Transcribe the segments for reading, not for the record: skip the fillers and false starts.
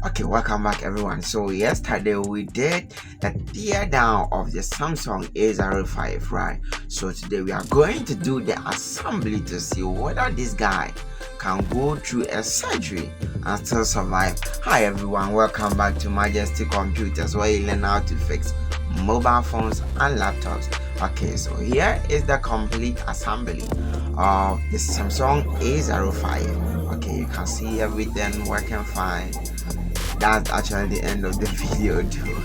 Okay, welcome back everyone. So yesterday we did a tear down of the Samsung A05, right? So today we are going to do the assembly to see whether this guy can go through a surgery and still survive. Hi everyone, welcome back to Majesty Computers, where you learn how to fix mobile phones and laptops. Okay, so here is the complete assembly of the Samsung A05. Okay, you can see everything working fine. That's actually the end of the video too.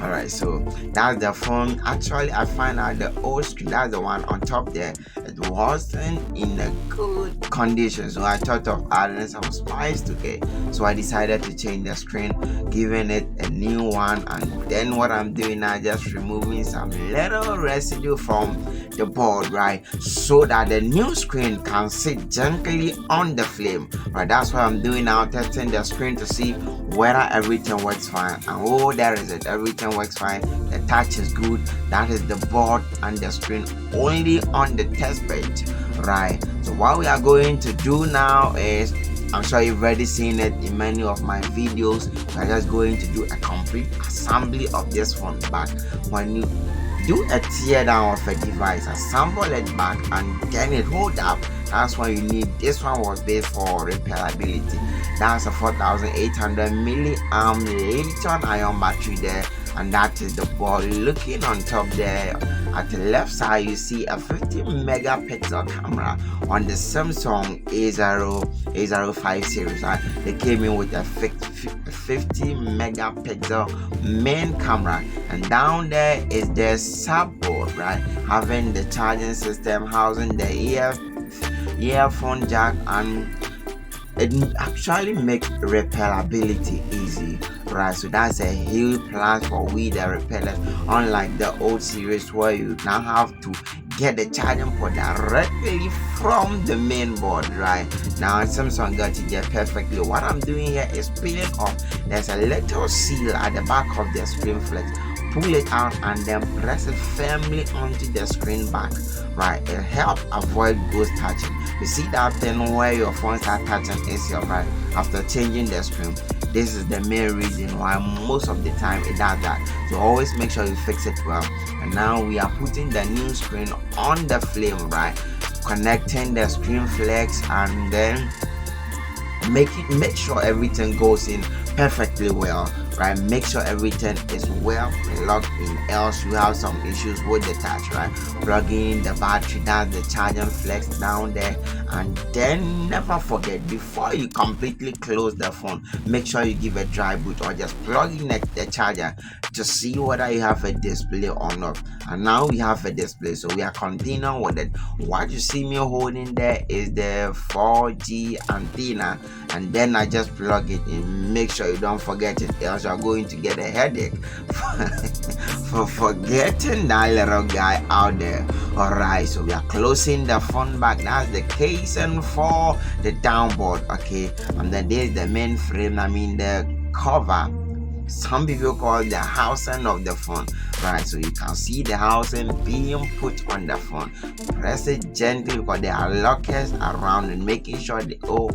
All right, so that's the phone. Actually, I find out the old screen, that's the one on top there, it wasn't in a good condition, so I thought of adding some spice to it. So I decided to change the screen, giving it a new one, and then what I'm doing now, just removing some little residue from the board, right, so that the new screen can sit gently on the flame. Right, that's what I'm doing now, testing the screen to see whether everything works fine. And oh, there is it, everything works fine. The touch is good. That is the board and the screen only on the test bench, right? So what we are going to do now is, I'm sure you've already seen it in many of my videos, we are just going to do a complete assembly of this phone back. When you do a tear down of a device, assemble it back and then it hold up, that's when you need, this one was based for repairability. That's a 4800 milliamp lithium ion battery there, and that is the board. Looking on top there at the left side, you see a 50 megapixel camera on the Samsung A05 series, right? They came in with a 50 megapixel main camera, and down there is the subboard, right, having the charging system, housing the earphone jack, and it actually makes repairability easy, right? So that's a huge plus for we the repairers, unlike the old series where you now have to get the charging port directly from the main board. Right now Samsung got it there perfectly. What I'm doing here is peeling off, there's a little seal at the back of the screen flex. Pull it out and then press it firmly onto the screen back, right? It helps avoid ghost touching. You see that thing where your phone starts touching itself, right, after changing the screen? This is the main reason why most of the time it does that. So always make sure you fix it well. And now we are putting the new screen on the flame, right, connecting the screen flex, and then make sure everything goes in perfectly well, right? Make sure everything is well plugged in, else you have some issues with the touch, right? Plug in the battery, that's the charging flex down there. And then never forget, before you completely close the phone, make sure you give a dry boot or just plug in the charger to see whether you have a display or not. And now we have a display, so we are continuing with it. What you see me holding there is the 4G antenna, and then I just plug it in. Make sure you don't forget it, else you are going to get a headache for forgetting that little guy out there. Alright, so we are closing the phone back. That's the casing for the downboard, okay? And then there's the main frame, I mean the cover. Some people call it the housing of the phone, right? So you can see the housing being put on the phone. Press it gently because there are lockers around and making sure they all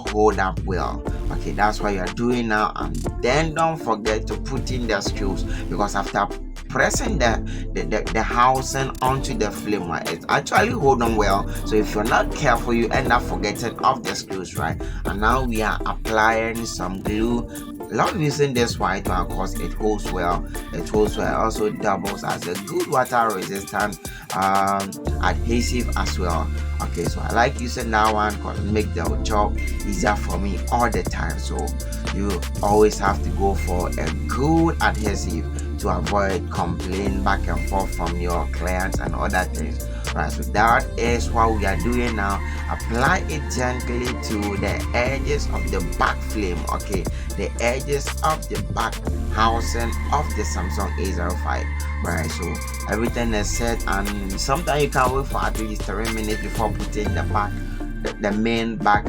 hold up well. Okay, that's what you are doing now. And then don't forget to put in the screws, because after pressing the housing onto the flame, right, it's actually hold on well. So if you're not careful, you end up forgetting off the screws, right? And now we are applying some glue. Love using this white one because it holds well. It holds well. Also doubles as a good water resistant adhesive as well. Okay, so I like using that one because it makes the job easier for me all the time. So you always have to go for a good adhesive to avoid complaint back and forth from your clients and other things. Right, so that is what we are doing now. Apply it gently to the edges of the back flame, okay, the edges of the back housing of the Samsung A05. Right, so everything is set, and sometimes you can wait for at least 3 minutes before putting the main back.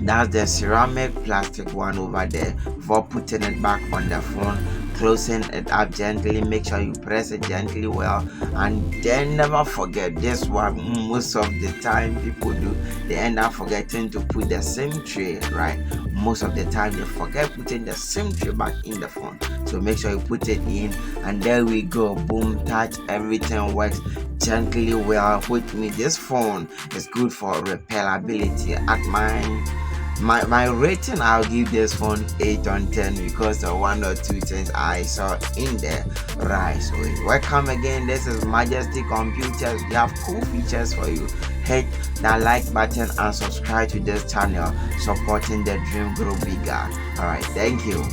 That's the ceramic plastic one over there. Before putting it back on the phone, closing it up gently. Make sure you press it gently well, and then never forget this one. Most of the time people do, they end up forgetting to put the SIM tray, right? Most of the time they forget putting the SIM tray back in the phone, so make sure you put it in, and there we go. Boom, touch, everything works gently well with me. This phone is good for repairability. At my rating, I'll give this phone 8 on 10 because of one or two things I saw in there, right? So welcome again. This is Majesty Computers. We have cool features for you. Hit that like button and subscribe to this channel, supporting the dream grow bigger. All right, thank you.